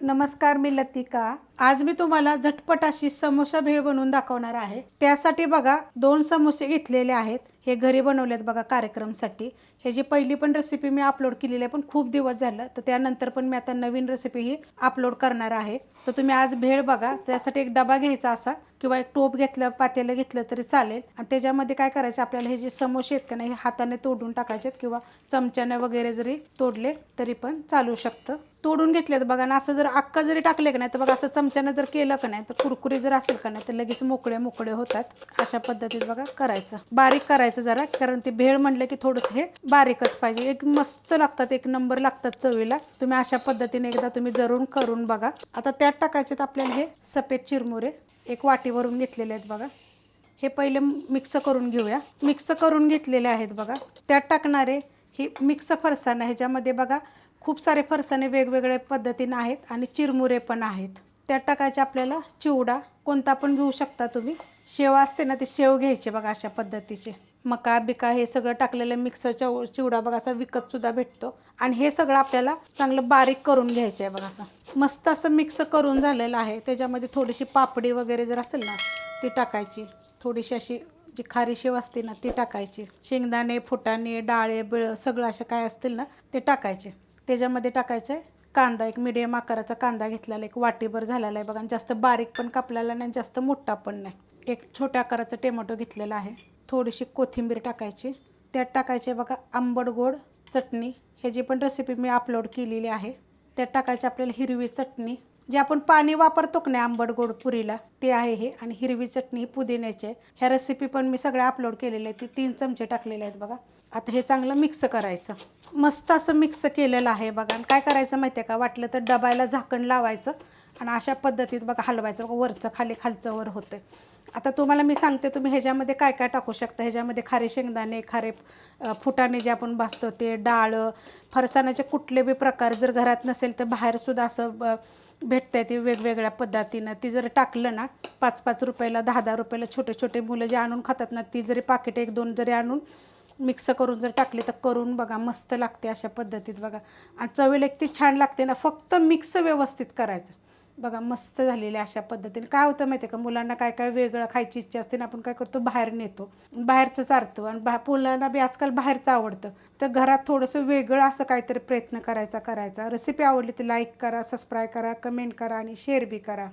नमस्कार, मी लतिका। आज मी तुम्हाला झटपट अशी समोसा भेळ बनवून दाखवणार आहे। त्यासाठी बघा 2 समोसे घेतलेले आहेत। हे घरी बनवलेत बघा कार्यक्रमसाठी। हे जी पहिली पण रेसिपी मी अपलोड केलेली आहे, पण खूप दिवस झालं, तर त्यानंतर पण मी आता नवीन रेसिपी ही अपलोड करणार आहे। तर तुम्ही आज भेळ बघा। त्यासाठी एक डबा घ्यायचा असा किंवा एक टोप घेतलं, पातेलं घेतलं तरी चालेल। आणि त्याच्यामध्ये काय करायचं, आपल्याला हे जे समोसे आहेत का नाही, हाताने तोडून टाकायचे किंवा चमच्याने वगैरे जरी तोडले तरी पण चालू शकतं। तोडून घेतलेत बघा ना, असं जर अक्का जरी टाकले का नाही, तर बघा असं चमच्याने जर केलं का नाही, तर कुरकुरी जर असेल का नाही, तर लगेच मोकळे मोकळे होतात। अशा पद्धतीत बघा करायचं, बारीक करायचं जरा, कारण ते भेळ म्हटलं की थोडंसं हे बारीकच पाहिजे। एक मस्त लागतात, एक नंबर लागतात चवीला। तुम्ही अशा पद्धतीने एकदा तुम्ही जरूर करून बघा। आता त्यात टाकायचे आपल्याला हे सफेद चिरमुरे, एक वाटी भरून घेतलेले आहेत बघा। हे पहिले मिक्स करून घेऊया। मिक्स करून घेतलेले आहेत बघा। त्यात टाकणारे हे मिक्स फरसाण, ह्याच्यामध्ये बघा खूप सारे फरसाणे वेगवेगळ्या पद्धतीने आहेत आणि चिरमुरे पण आहेत। त्यात टाकायचे आपल्याला चिवडा, कोणता पण घेऊ शकता तुम्ही। शेव असते ना, ते शेव घ्यायचे बघा अशा पद्धतीचे। मका बिका हे सगळं टाकलेलं मिक्सरचा चिवडा बघा असा विकत सुद्धा भेटतो। आणि हे सगळं आपल्याला चांगलं बारीक करून घ्यायचं आहे बघा। असं मस्त असं मिक्स करून झालेलं आहे। त्याच्यामध्ये थोडीशी पापडी वगैरे जर असेल ना, ती टाकायची। थोडीशी अशी जी खारी शेव असते ना, ती टाकायची। शेंगदाणे, फुटाणे, डाळे बिळ सगळं असं काय असतील ना, ते टाकायचे। त्याच्यामध्ये टाकायचं आहे कांदा, एक मीडियम आकाराचा कांदा घेतलेला, एक वाटीभर झालेला आहे बघा। जास्त बारीक पण कापलेला नाही, जास्त मोठा पण नाही। एक छोट्या आकाराचा टोमॅटो घेतलेला आहे। थोडीशी कोथिंबीर टाकायची। त्यात टाकायचे बघा आंबट गोड चटणी, ह्याची पण रेसिपी मी अपलोड केलेली आहे। त्यात टाकायची आपल्याला हिरवी चटणी, जे आपण पाणी वापरतो की नाही आंबट गोड पुरीला, ते आहे हे। आणि हिरवी चटणी पुदिन्याची आहे। ह्या रेसिपी पण मी सगळ्या अपलोड केलेल्या आहेत। ती 3 चमचे टाकलेले आहेत बघा। आता हे चांगलं मिक्स करायचं। मस्त असं मिक्स केलेलं आहे बघा। आणि काय करायचं माहिती आहे का, वाटलं तर डब्याला झाकण लावायचं आणि अशा पद्धतीत बघा हलवायचं बघा, वरचं खाली खालचं वर होतं। आता तुम्हाला मी सांगते, तुम्ही ह्याच्यामध्ये काय काय टाकू शकता। ह्याच्यामध्ये खारे शेंगदाणे, खारे फुटाणे जे आपण भाजतो ते, डाळ, फरसाणाचे कुठले बी प्रकार जर घरात नसेल तर बाहेरसुद्धा असं भेटतं ते वेगवेगळ्या पद्धतीनं। ती जर टाकलं ना, 5-5 रुपयाला, 10-10 रुपयाला छोटे छोटे मुलं जे आणून खातात ना, ती जरी पाकिट 1-2 जरी आणून मिक्स करून जर टाकले तर करून बघा, मस्त लागते अशा पद्धतीत बघा। आणि चवीला इतकी छान लागते ना, फक्त मिक्स व्यवस्थित करायचं बघा। मस्त झालेले अशा पद्धतीने। काय होतं माहिती आहे का, मुलांना काय काय वेगळं खायची इच्छा असते ना, आपण काय करतो बाहेर नेतो, बाहेरचं चारतो। आणि मुलांना बी आजकाल बाहेरचं आवडतं, तर घरात थोडंसं वेगळं असं काहीतरी प्रयत्न करायचा। रेसिपी आवडली तर लाईक करा, सबस्क्राईब करा, कमेंट करा आणि शेअर बी करा।